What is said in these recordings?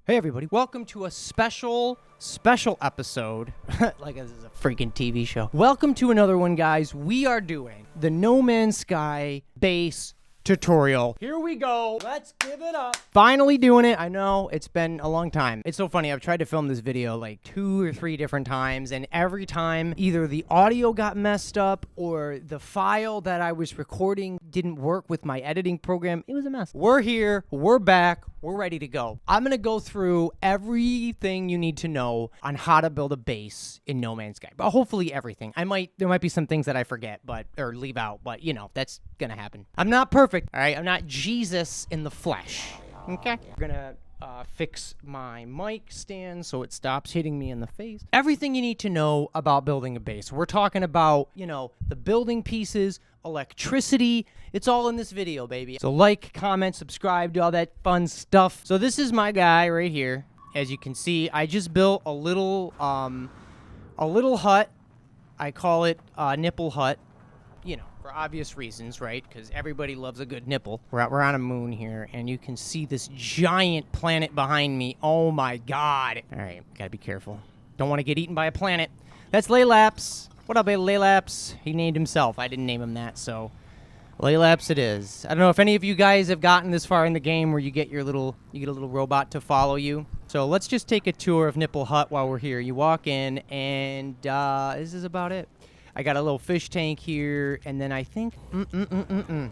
Hey everybody, welcome to a special episode, like this is a freaking TV show. Welcome to another one, guys. We are doing the No Man's Sky base tutorial. Here we go. Let's give it up. Finally doing it. I know it's been a long time. It's so funny. I've tried to film this video like 2 or 3 different times, and every time either the audio got messed up or the file that I was recording didn't work with my editing program. It was a mess. We're here. We're back. We're ready to go. I'm going to go through everything you need to know on how to build a base in No Man's Sky. But hopefully everything. There might be some things that I forget or leave out, but you know, that's going to happen. I'm not perfect, all right? I'm not Jesus in the flesh, okay? We're going to fix my mic stand so it stops hitting me in the face. Everything you need to know about building a base. We're talking about, you know, the building pieces, electricity. It's all in this video, baby. So like, comment, subscribe, do all that fun stuff. So this is my guy right here. As you can see, I just built a little hut. I call it a nipple hut, you know, for obvious reasons, right? Because everybody loves a good nipple. We're on a moon here, and you can see this giant planet behind me. Oh my God. All right, gotta be careful. Don't want to get eaten by a planet. That's Laylaps. What up, Laylaps? He named himself. I didn't name him that, so Laylaps it is. I don't know if any of you guys have gotten this far in the game where you get a little robot to follow you. So let's just take a tour of Nipple Hut while we're here. You walk in, and this is about it. I got a little fish tank here, and then I think,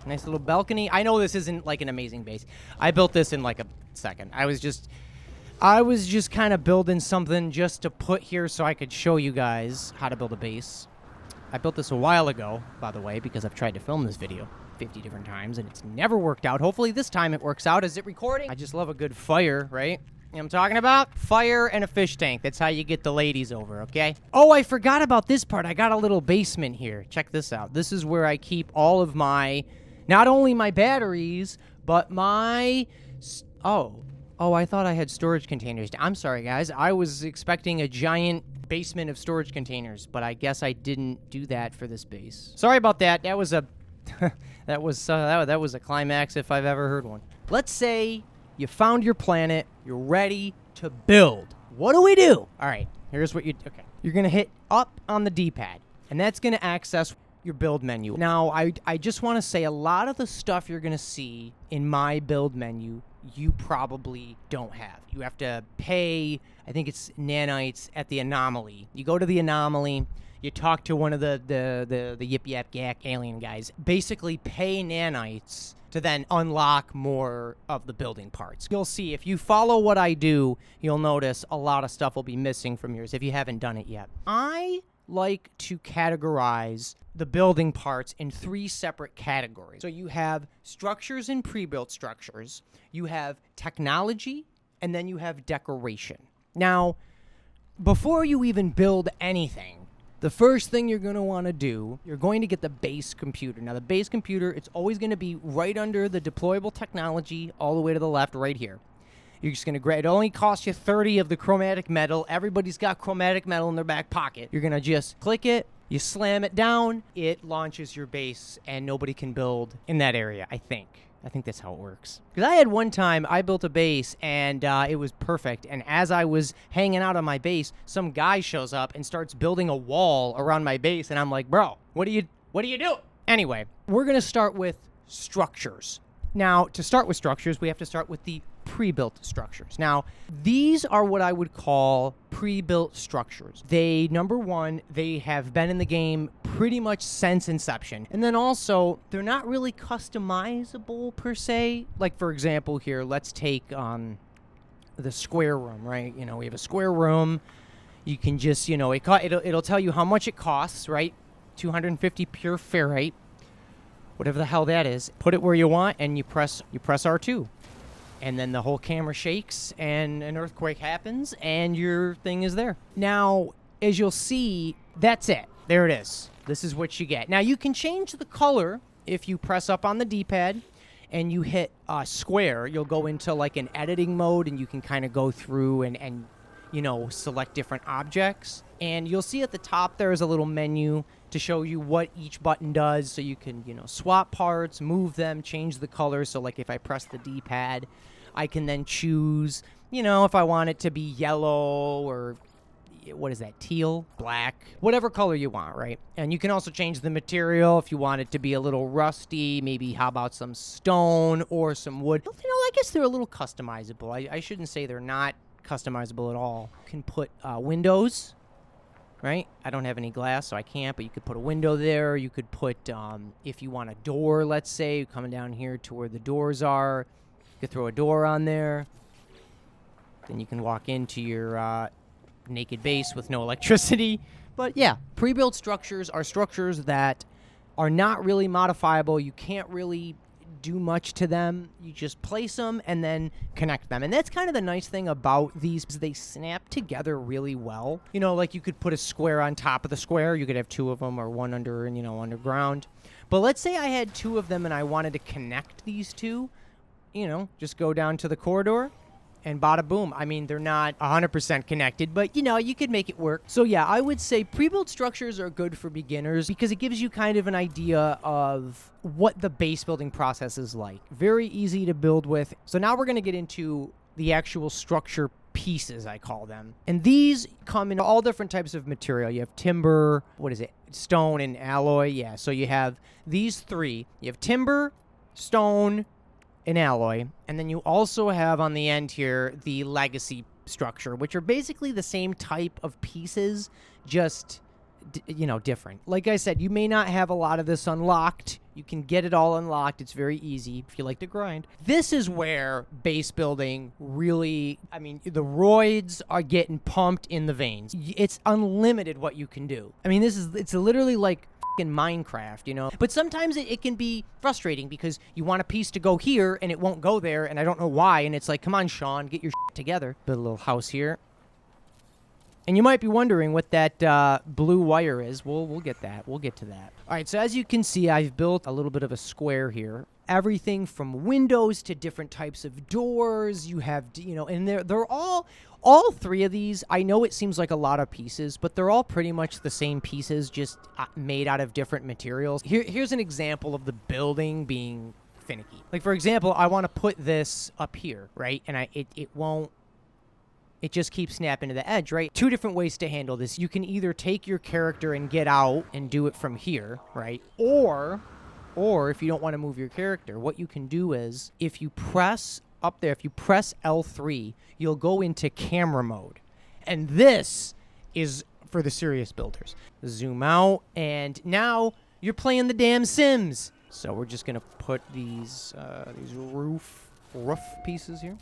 nice little balcony. I know this isn't like an amazing base. I built this in like a second. I was just kind of building something just to put here so I could show you guys how to build a base. I built this a while ago, by the way, because I've tried to film this video 50 different times, and it's never worked out. Hopefully this time it works out. Is it recording? I just love a good fire, right? You know what I'm talking about? Fire and a fish tank. That's how you get the ladies over, okay? Oh, I forgot about this part. I got a little basement here. Check this out. This is where I keep all of my, not only my batteries, but my, oh, I thought I had storage containers. I'm sorry, guys. I was expecting a giant basement of storage containers, but I guess I didn't do that for this base. Sorry about that. That was a, that was a climax if I've ever heard one. Let's say you found your planet, you're ready to build. What do we do? All right, here's what okay. You're gonna hit up on the D-pad, and that's gonna access your build menu. Now, I just wanna say a lot of the stuff you're gonna see in my build menu, you probably don't have. You have to pay, I think it's nanites at the anomaly. You go to the anomaly, you talk to one of the yip yap yak alien guys, basically pay nanites to then unlock more of the building parts. You'll see, if you follow what I do, you'll notice a lot of stuff will be missing from yours if you haven't done it yet. I like to categorize the building parts in 3 separate categories. So you have structures and pre-built structures, you have technology, and then you have decoration. Now, before you even build anything, the first thing you're going to want to do, you're going to get the base computer. Now, the base computer, it's always going to be right under the deployable technology, all the way to the left, right here. You're just going to grab, it only costs you 30 of the chromatic metal. Everybody's got chromatic metal in their back pocket. You're going to just click it, you slam it down, it launches your base, and nobody can build in that area, I think. I think that's how it works. Because I had one time, I built a base, and it was perfect. And as I was hanging out on my base, some guy shows up and starts building a wall around my base, and I'm like, bro, what do you do? Anyway, we're going to start with structures. Now, to start with structures, we have to start with the pre-built structures. Now, these are what I would call pre-built structures. They, number one, they have been in the game pretty much since inception. And then also, they're not really customizable per se. Like, for example, here, let's take the square room, right? You know, we have a square room. You can just, you know, it'll tell you how much it costs, right? 250 pure ferrite, whatever the hell that is. Put it where you want, and you press R2. And then the whole camera shakes, and an earthquake happens, and your thing is there. Now, as you'll see, that's it. There it is. This is what you get. Now, you can change the color if you press up on the D-pad and you hit square. You'll go into like an editing mode, and you can kind of go through and you know, select different objects. And you'll see at the top there is a little menu to show you what each button does, so you can, you know, swap parts, move them, change the color. So like if I press the D-pad, I can then choose, You know, if I want it to be yellow or what is that, teal, black, whatever color you want, right? And you can also change the material if you want it to be a little rusty, maybe how about some stone or some wood. You know, I guess they're a little customizable. I shouldn't say they're not customizable at all. You can put windows, right? I don't have any glass, so I can't, but you could put a window there. You could put, if you want a door, let's say, coming down here to where the doors are, you could throw a door on there. Then you can walk into your naked base with no electricity. But yeah, pre-built structures are structures that are not really modifiable. You can't really do much to them. You just place them and then connect them. And that's kind of the nice thing about these. They snap together really well. You know, like you could put a square on top of the square. You could have two of them or one under, you know, underground. But let's say I had two of them and I wanted to connect these two. You know, just go down to the corridor. And bada boom. I mean, they're not 100% connected, but, you know, you could make it work. So, yeah, I would say pre-built structures are good for beginners because it gives you kind of an idea of what the base building process is like. Very easy to build with. So now we're going to get into the actual structure pieces, I call them. And these come in all different types of material. You have timber, stone and alloy. Yeah, so you have these three. You have timber, stone, an alloy, and then you also have on the end here the legacy structure, which are basically the same type of pieces, just you know, different. Like I said, you may not have a lot of this unlocked. You can get it all unlocked. It's very easy if you like to grind. This is where base building really, I mean, the roids are getting pumped in the veins. It's unlimited what you can do. I mean, it's literally like in Minecraft, you know, but sometimes it can be frustrating because you want a piece to go here and it won't go there, and I don't know why, and it's like, come on, Sean, get your shit together. Build a little house here, and you might be wondering what that blue wire is. We'll get that. We'll get to that. All right, so as you can see, I've built a little bit of a square here. Everything from windows to different types of doors. You have, you know, and they're all three of these. I know it seems like a lot of pieces, but they're all pretty much the same pieces, just made out of different materials. Here's an example of the building being finicky. Like, for example, I want to put this up here, right? And it won't. It just keeps snapping to the edge, right? Two different ways to handle this. You can either take your character and get out and do it from here, right? Or if you don't want to move your character, what you can do is if you press up there, if you press L3, you'll go into camera mode. And this is for the serious builders. Zoom out, and now you're playing the damn Sims. So we're just going to put these roof pieces here.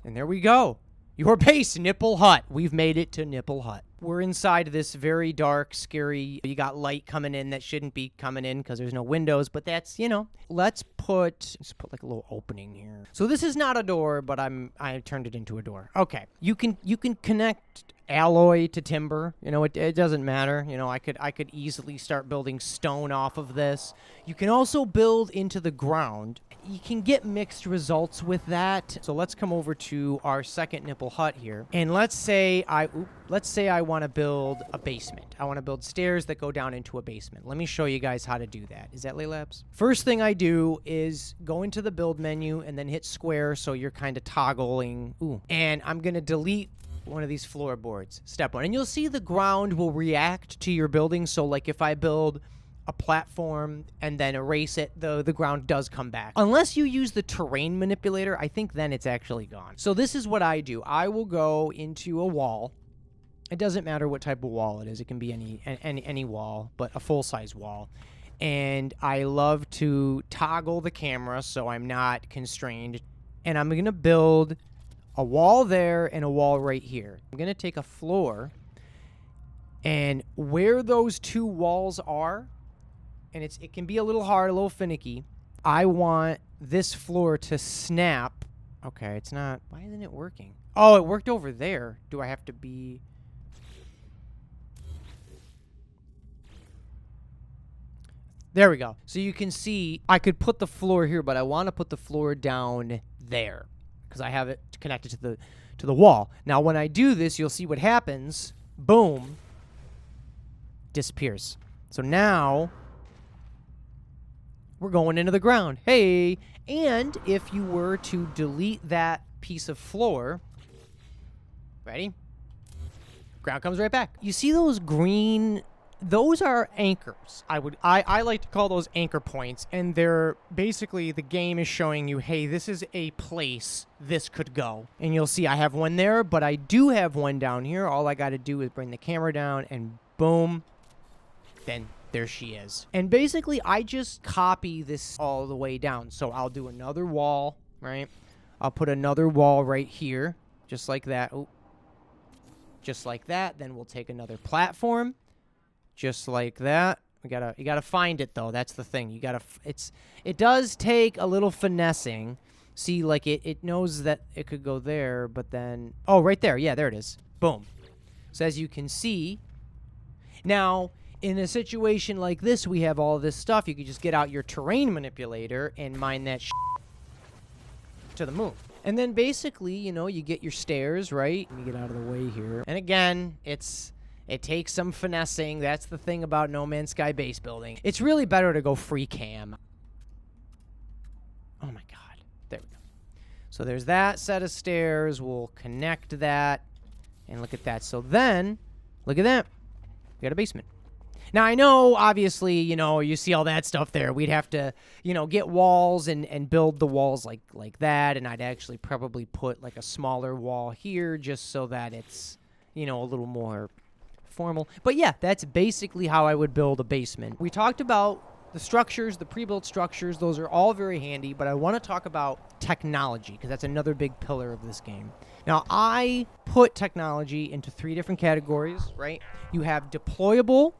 And there we go. Your base, Nipple Hut. We've made it to Nipple Hut. We're inside this very dark, scary, you got light coming in that shouldn't be coming in because there's no windows, but that's, you know, let's put like a little opening here. So this is not a door, but I turned it into a door. Okay. You can connect alloy to timber. You know, it doesn't matter. You know, I could easily start building stone off of this. You can also build into the ground. You can get mixed results with that. So let's come over to our second Nipple Hut here. And let's say I want to build a basement. I want to build stairs that go down into a basement. Let me show you guys how to do that. Is that Laylabs? First thing I do is go into the build menu and then hit square, so you're kind of toggling. And I'm going to delete one of these floorboards. Step one. And you'll see the ground will react to your building. So like if I build a platform and then erase it, the ground does come back. Unless you use the terrain manipulator, I think then it's actually gone. So this is what I do. I will go into a wall. It doesn't matter what type of wall it is. It can be any wall, but a full-size wall. And I love to toggle the camera so I'm not constrained. And I'm going to build a wall there and a wall right here. I'm going to take a floor, and where those two walls are, and it can be a little hard, a little finicky, I want this floor to snap. Okay, it's not. Why isn't it working? Oh, it worked over there. Do I have to be... There we go. So you can see I could put the floor here, but I want to put the floor down there because I have it connected to the wall. Now, when I do this, you'll see what happens. Boom. Disappears. So now we're going into the ground. Hey. And if you were to delete that piece of floor, Ready? Ground comes right back. You see those green, those are anchors. I like to call those anchor points, and they're basically, the game is showing you, hey, this is a place this could go. And you'll see I have one there, but I do have one down here. All I got to do is bring the camera down and boom, then there she is. And basically I just copy this all the way down. So I'll do another wall, right? I'll put another wall right here, just like that. Oh, just like that. Then we'll take another platform, just like that. You gotta find it though. That's the thing. It does take a little finessing. See, like it knows that it could go there, but then, oh, right there. Yeah, there it is. Boom. So as you can see, now in a situation like this, we have all this stuff. You could just get out your terrain manipulator and mine that to the moon. And then basically, you know, you get your stairs, right? Let me get out of the way here. And again, it takes some finessing. That's the thing about No Man's Sky base building. It's really better to go free cam. Oh my God. There we go. So there's that set of stairs. We'll connect that. And look at that. So then, look at that. We got a basement. Now, I know, obviously, you know, you see all that stuff there. We'd have to, you know, get walls and build the walls like that. And I'd actually probably put, like, a smaller wall here just so that it's, you know, a little more formal. But, yeah, that's basically how I would build a basement. We talked about the structures, the pre-built structures. Those are all very handy. But I want to talk about technology because that's another big pillar of this game. Now, I put technology into 3 different categories, right? You have deployable,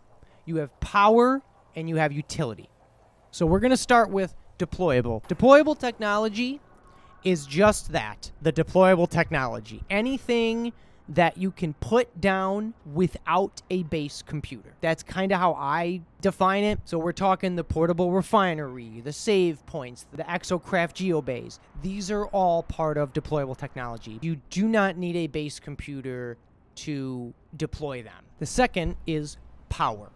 you have power, and you have utility. So we're going to start with deployable. Deployable technology is just that, the deployable technology. Anything that you can put down without a base computer. That's kind of how I define it. So we're talking the portable refinery, the save points, the exocraft geobays. These are all part of deployable technology. You do not need a base computer to deploy them. The second is power.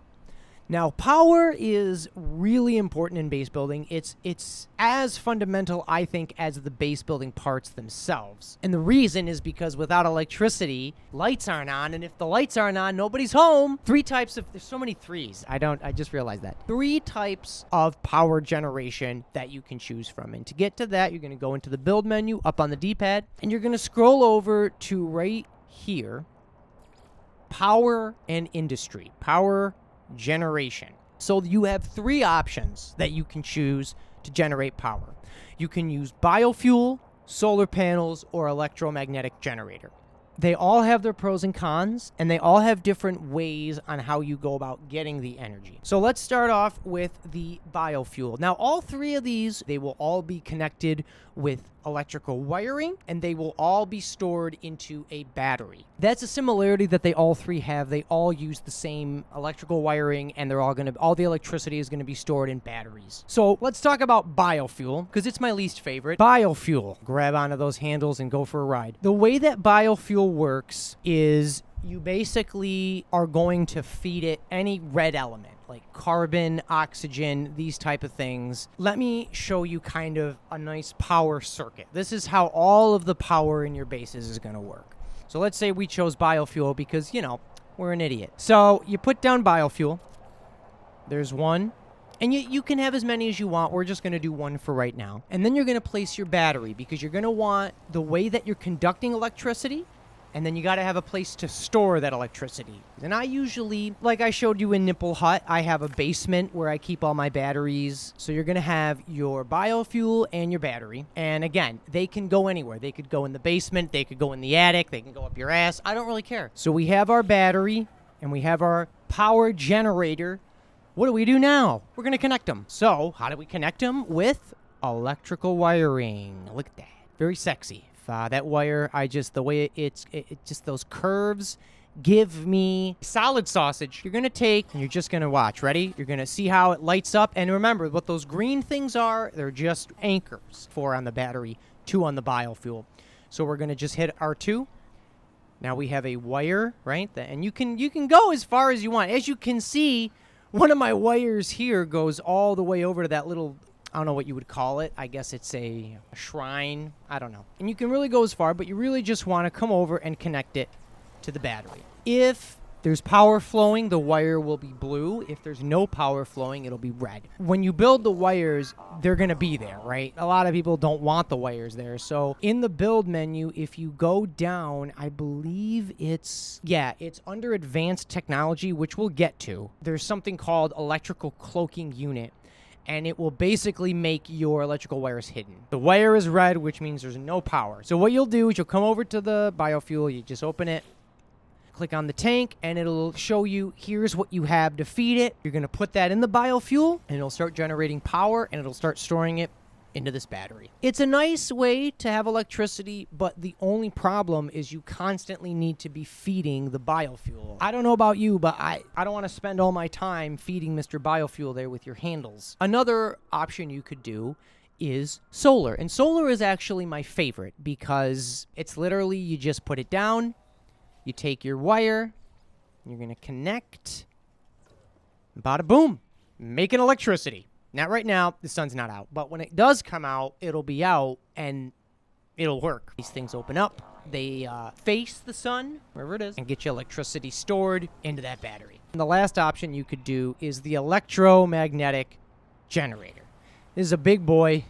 Now, power is really important in base building. It's as fundamental, I think, as the base building parts themselves. And the reason is because without electricity, lights aren't on. And if the lights aren't on, nobody's home. 3 types of, there's so many threes. I just realized that. 3 types of power generation that you can choose from. And to get to that, you're going to go into the build menu up on the D-pad, and you're going to scroll over to right here, power and industry. Power generation. So you have 3 options that you can choose to generate power. You can use biofuel, solar panels, or electromagnetic generator. They all have their pros and cons, and they all have different ways on how you go about getting the energy. So let's start off with the biofuel. Now, all 3 of these, they will all be connected with electrical wiring, and they will all be stored into a battery. That's a similarity that they all 3 have. They all use the same electrical wiring, and they're all the electricity is going to be stored in batteries. So let's talk about biofuel, because it's my least favorite. Biofuel. Grab onto those handles and go for a ride. The way that biofuel works is you basically are going to feed it any red element, like carbon, oxygen, these type of things. Let me show you kind of a nice power circuit. This is how all of the power in your bases is going to work. So let's say we chose biofuel because, you know, we're an idiot. So you put down biofuel. There's 1. And you can have as many as you want. We're just going to do 1 for right now. And then you're going to place your battery because you're going to want the way that you're conducting electricity. And then you got to have a place to store that electricity. And I usually, like I showed you in Nipple Hut, I have a basement where I keep all my batteries. So you're going to have your biofuel and your battery. And again, they can go anywhere. They could go in the basement. They could go in the attic. They can go up your ass. I don't really care. So we have our battery and we have our power generator. What do we do now? We're going to connect them. So how do we connect them? With electrical wiring. Look at that. Very sexy. That wire, the way it's just those curves give me solid sausage. You're going to take, and you're just going to watch. Ready? You're going to see how it lights up. And remember, what those green things are, they're just anchors. 4 on the battery, 2 on the biofuel. So we're going to just hit R2. Now we have a wire, right? And you can go as far as you want. As you can see, one of my wires here goes all the way over to that little I don't know what you would call it. I guess it's a shrine. I don't know. And you can really go as far, but you really just want to come over and connect it to the battery. If there's power flowing, the wire will be blue. If there's no power flowing, it'll be red. When you build the wires, they're going to be there, right? A lot of people don't want the wires there. So in the build menu, if you go down, I believe it's under advanced technology, which we'll get to. There's something called electrical cloaking unit, and it will basically make your electrical wires hidden. The wire is red, which means there's no power. So what you'll do is you'll come over to the biofuel, you just open it, click on the tank, and it'll show you, here's what you have to feed it. You're gonna put that in the biofuel, and it'll start generating power, and it'll start storing it into this battery. It's a nice way to have electricity, but the only problem is you constantly need to be feeding the biofuel. I don't know about you, but I don't want to spend all my time feeding Mr. Biofuel there with your handles. Another option you could do is solar, and solar is actually my favorite because it's literally, you just put it down, you take your wire, you're going to connect, bada boom, making electricity. Not right now, the sun's not out, but when it does come out, it'll be out and it'll work. These things open up, they face the sun, wherever it is, and get your electricity stored into that battery. And the last option you could do is the electromagnetic generator. This is a big boy,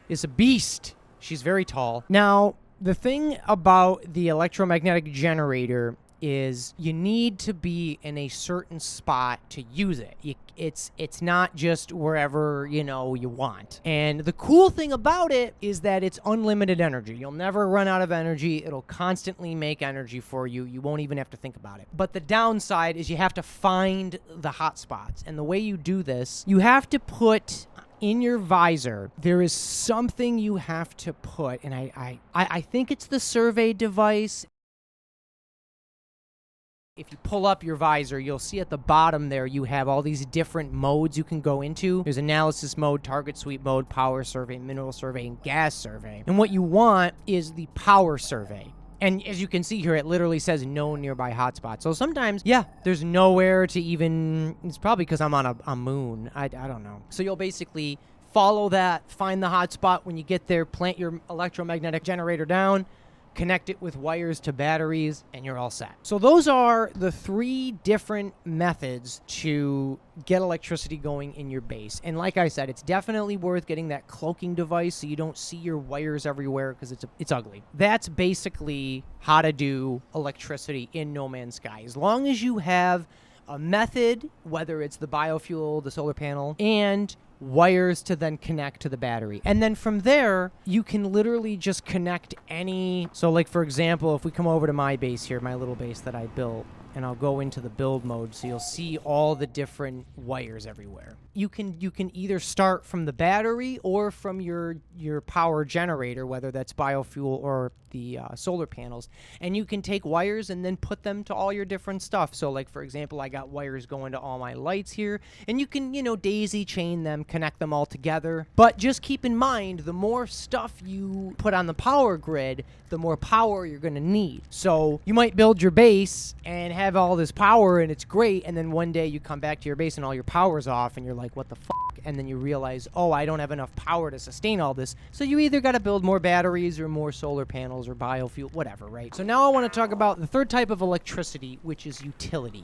it's a beast. She's very tall. Now, the thing about the electromagnetic generator is you need to be in a certain spot to use it. It's not just wherever, you want. And the cool thing about it is that it's unlimited energy. You'll never run out of energy. It'll constantly make energy for you. You won't even have to think about it. But the downside is you have to find the hot spots. And the way you do this, you have to put in your visor, there is something you have to put, and I think it's the survey device. If you pull up your visor, you'll see at the bottom there you have all these different modes you can go into. There's analysis mode, target sweep mode, power survey, mineral survey, and gas survey. And what you want is the power survey. And as you can see here, it literally says no nearby hotspots. So sometimes, there's nowhere to even, it's probably because I'm on a moon. I don't know. So you'll basically follow that, find the hotspot. When you get there, plant your electromagnetic generator down, connect it with wires to batteries, and you're all set. So those are the 3 different methods to get electricity going in your base. And like I said, it's definitely worth getting that cloaking device so you don't see your wires everywhere because it's ugly. That's basically how to do electricity in No Man's Sky. As long as you have a method, whether it's the biofuel, the solar panel, and wires to then connect to the battery. And then from there, you can literally just connect any. So like, for example, if we come over to my base here, my little base that I built, and I'll go into the build mode, so you'll see all the different wires everywhere. You can either start from the battery or from your power generator, whether that's biofuel or the solar panels, and you can take wires and then put them to all your different stuff. So like, for example, I got wires going to all my lights here, and you can, daisy chain them, connect them all together. But just keep in mind, the more stuff you put on the power grid, the more power you're going to need. So you might build your base and have all this power and it's great, and then one day you come back to your base and all your power's off and you're like, what the fuck? And then you realize, oh, I don't have enough power to sustain all this. So you either got to build more batteries or more solar panels or biofuel, whatever, right? So now I want to talk about the third type of electricity, which is utility.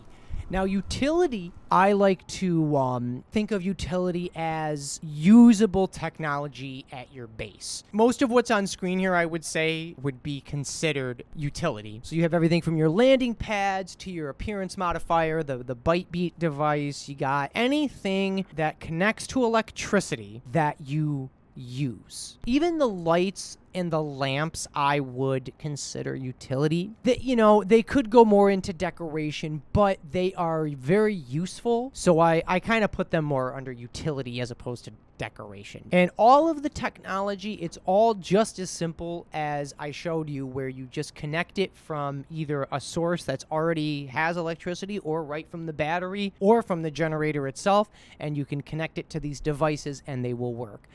Now, utility, I like to think of utility as usable technology at your base. Most of what's on screen here, I would say, would be considered utility. So you have everything from your landing pads to your appearance modifier, the bite beat device. You got anything that connects to electricity that you use. Even the lights and the lamps I would consider utility. They could go more into decoration, but they are very useful. So I kind of put them more under utility as opposed to decoration. And all of the technology, it's all just as simple as I showed you, where you just connect it from either a source that's already has electricity or right from the battery or from the generator itself, and you can connect it to these devices and they will work.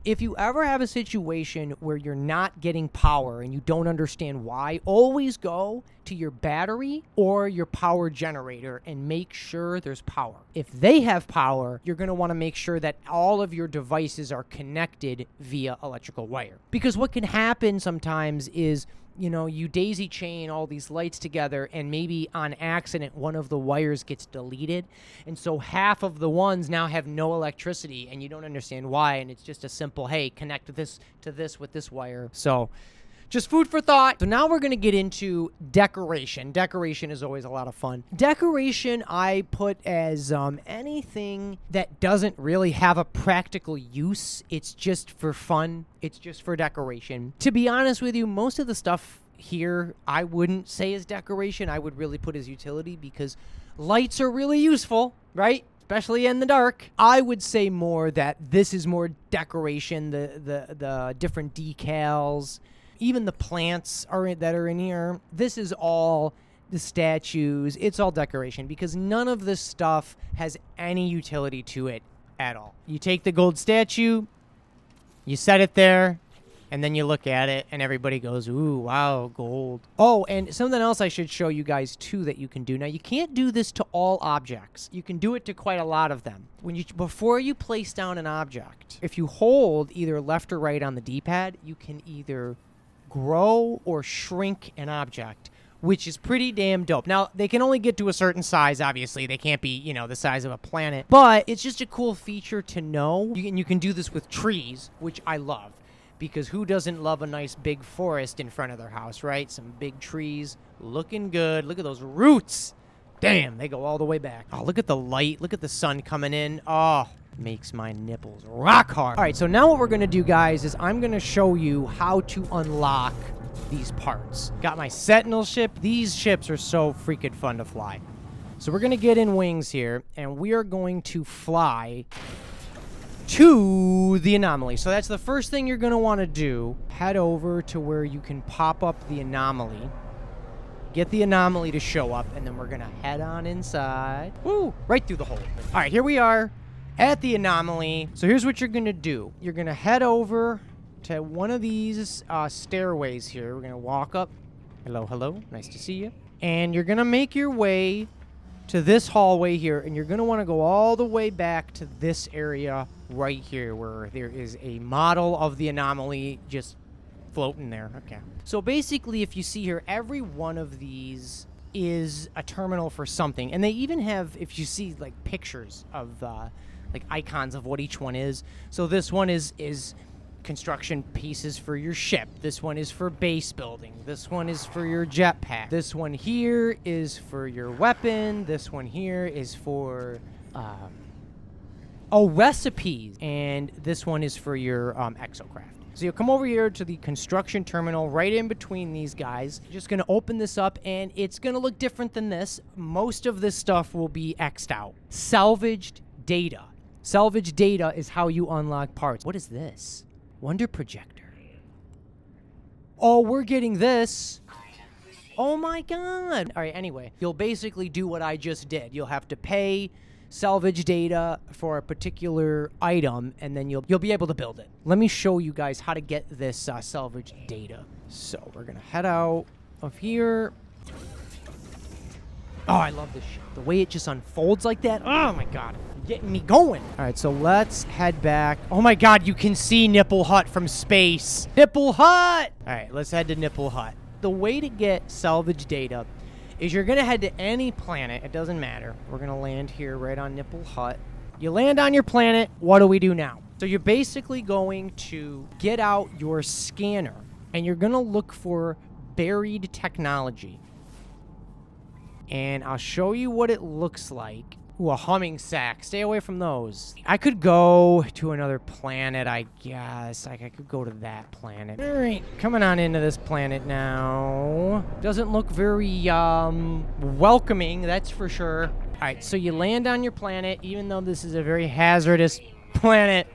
If you ever have a situation where you're not getting power and you don't understand why, always go to your battery or your power generator and make sure there's power. If they have power, you're going to want to make sure that all of your devices are connected via electrical wire. Because what can happen sometimes is, you know, you daisy chain all these lights together and maybe on accident one of the wires gets deleted. And so half of the ones now have no electricity and you don't understand why. And it's just a simple, hey, connect this to this with this wire. So just food for thought. So now we're going to get into decoration. Decoration is always a lot of fun. Decoration I put as anything that doesn't really have a practical use. It's just for fun. It's just for decoration. To be honest with you, most of the stuff here I wouldn't say is decoration. I would really put as utility because lights are really useful, right? Especially in the dark. I would say more that this is more decoration, the different decals. Even the plants that are in here, this is all the statues. It's all decoration because none of this stuff has any utility to it at all. You take the gold statue, you set it there, and then you look at it and everybody goes, ooh, wow, gold. Oh, and something else I should show you guys too that you can do. Now, you can't do this to all objects. You can do it to quite a lot of them. Before you place down an object, if you hold either left or right on the D-pad, you can either grow or shrink an object, which is pretty damn dope. Now, they can only get to a certain size, obviously. They can't be, you know, the size of a planet. But it's just a cool feature to know. You can do this with trees, which I love. Because who doesn't love a nice big forest in front of their house, right? Some big trees looking good. Look at those roots. Damn, they go all the way back. Oh, look at the light. Look at the sun coming in. Oh, makes my nipples rock hard. All right, so now what we're going to do, guys, is I'm going to show you how to unlock these parts. Got my Sentinel ship. These ships are so freaking fun to fly. So we're going to get in wings here, and we are going to fly to the anomaly. So that's the first thing you're going to want to do. Head over to where you can pop up the anomaly. Get the anomaly to show up, and then we're going to head on inside. Woo! Right through the hole. All right, here we are at the anomaly. So here's what you're going to do. You're going to head over to one of these stairways here. We're going to walk up. Hello, hello. Nice to see you. And you're going to make your way to this hallway here, and you're going to want to go all the way back to this area right here where there is a model of the anomaly just floating there. Okay. So basically, if you see here, every one of these is a terminal for something. And they even have, if you see, like, pictures of, like, icons of what each one is. So this one is construction pieces for your ship. This one is for base building. This one is for your jetpack. This one here is for your weapon. This one here is for, recipes. And this one is for your exocraft. So you'll come over here to the construction terminal right in between these guys. You're just going to open this up, and it's going to look different than this. Most of this stuff will be X'd out. Salvaged data. Salvaged data is how you unlock parts. What is this? Wonder projector. Oh, we're getting this. Oh, my God. All right, anyway, you'll basically do what I just did. You'll have to pay salvage data for a particular item, and then you'll be able to build it. Let me show you guys how to get this salvage data. So we're gonna head out of here. Oh, I love this shit. The way it just unfolds like that. Oh my God, you're getting me going. All right, so let's head back. Oh my God, you can see Nipple Hut from space. Nipple Hut. All right, let's head to Nipple Hut. The way to get salvage data is you're going to head to any planet. It doesn't matter. We're going to land here right on Nipple Hut. You land on your planet. What do we do now? So you're basically going to get out your scanner, and you're going to look for buried technology. And I'll show you what it looks like. Ooh, a humming sack. Stay away from those. I could go to another planet, I guess. Like, I could go to that planet. All right, coming on into this planet now. Doesn't look very, welcoming, that's for sure. All right, so you land on your planet, even though this is a very hazardous planet.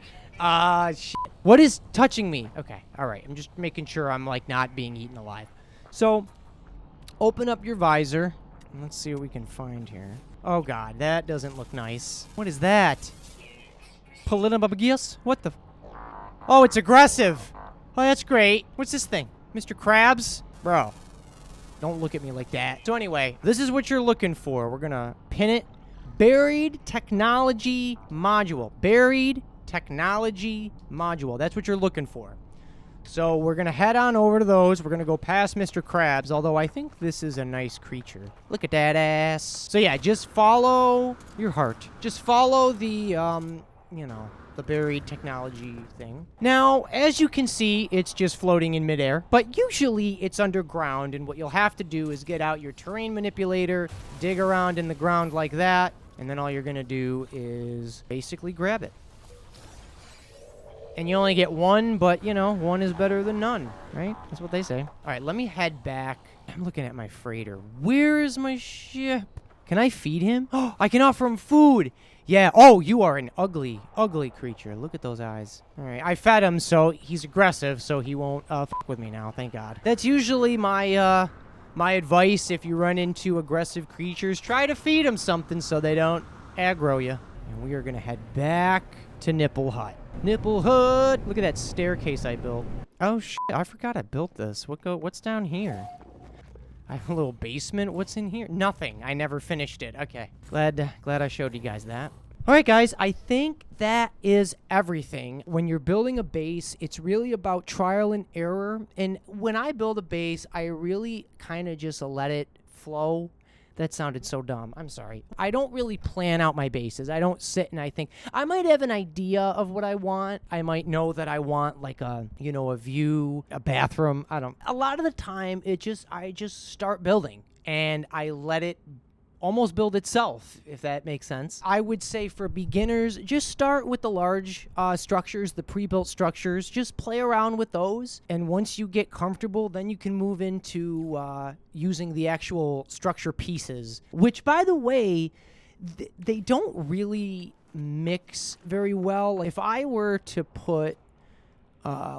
Shit. What is touching me? Okay, all right. I'm just making sure I'm, like, not being eaten alive. So, open up your visor. And let's see what we can find here. Oh, God, that doesn't look nice. What is that? Polynamabagis? What the? Oh, it's aggressive. Oh, that's great. What's this thing? Mr. Krabs? Bro. Don't look at me like that. So anyway, this is what you're looking for. We're gonna pin it. Buried technology module. Buried technology module. That's what you're looking for. So we're going to head on over to those. We're going to go past Mr. Krabs, although I think this is a nice creature. Look at that ass. So yeah, just follow your heart. Just follow the, you know, the buried technology thing. Now, as you can see, it's just floating in midair, but usually it's underground, and what you'll have to do is get out your terrain manipulator, dig around in the ground like that, and then all you're going to do is basically grab it. And you only get one, but, you know, one is better than none, right? That's what they say. All right, let me head back. I'm looking at my freighter. Where is my ship? Can I feed him? Oh, I can offer him food. Yeah. Oh, you are an ugly, ugly creature. Look at those eyes. All right, I fed him, so he's aggressive, so he won't fuck with me now, thank God. That's usually my, my advice if you run into aggressive creatures. Try to feed them something so they don't aggro you. And we are going to head back to Nipple Hut. Nipple Hut! Look at that staircase I built. Oh, shit. I forgot I built this. What's down here? I have a little basement. What's in here? Nothing. I never finished it. Okay. Glad I showed you guys that. All right, guys. I think that is everything. When you're building a base, it's really about trial and error. And when I build a base, I really kind of just let it flow. That sounded so dumb. I'm sorry. I don't really plan out my bases. I don't sit and I think. I might have an idea of what I want. I might know that I want like a, you know, a view, a bathroom. I don't. A lot of the time, I just start building and I let it almost build itself, if that makes sense. I would say for beginners, just start with the large structures, the pre-built structures. Just play around with those. And once you get comfortable, then you can move into using the actual structure pieces, which, by the way, they don't really mix very well. If I were to put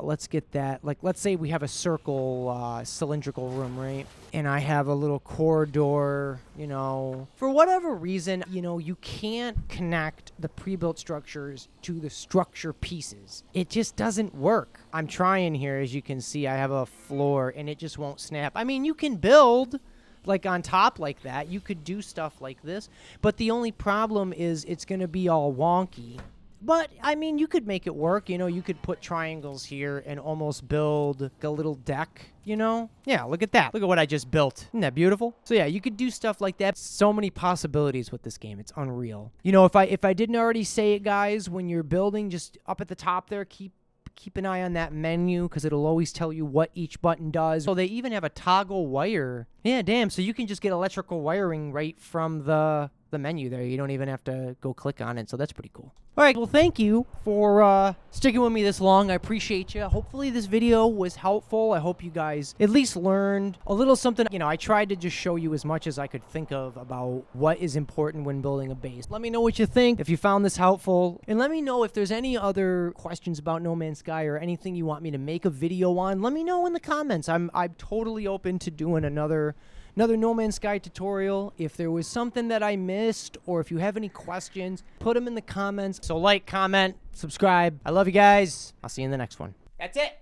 let's get that. Like, let's say we have a circle, cylindrical room, right? And I have a little corridor, you know. For whatever reason, you know, you can't connect the pre-built structures to the structure pieces. It just doesn't work. I'm trying here, as you can see. I have a floor, and it just won't snap. I mean, you can build like on top like that. You could do stuff like this. But the only problem is it's going to be all wonky. But, I mean, you could make it work. You know, you could put triangles here and almost build a little deck, you know? Yeah, look at that. Look at what I just built. Isn't that beautiful? So, yeah, you could do stuff like that. So many possibilities with this game. It's unreal. You know, if I didn't already say it, guys, when you're building, just up at the top there, keep an eye on that menu because it'll always tell you what each button does. So they even have a toggle wire. Yeah, damn. So you can just get electrical wiring right from the menu there. You don't even have to go click on it. So that's pretty cool. All right. Well, thank you for sticking with me this long. I appreciate you. Hopefully this video was helpful. I hope you guys at least learned a little something. You know, I tried to just show you as much as I could think of about what is important when building a base. Let me know what you think, if you found this helpful. And let me know if there's any other questions about No Man's Sky or anything you want me to make a video on. Let me know in the comments. I'm totally open to doing another No Man's Sky tutorial. If there was something that I missed or if you have any questions, put them in the comments. So like, comment, subscribe. I love you guys. I'll see you in the next one. That's it.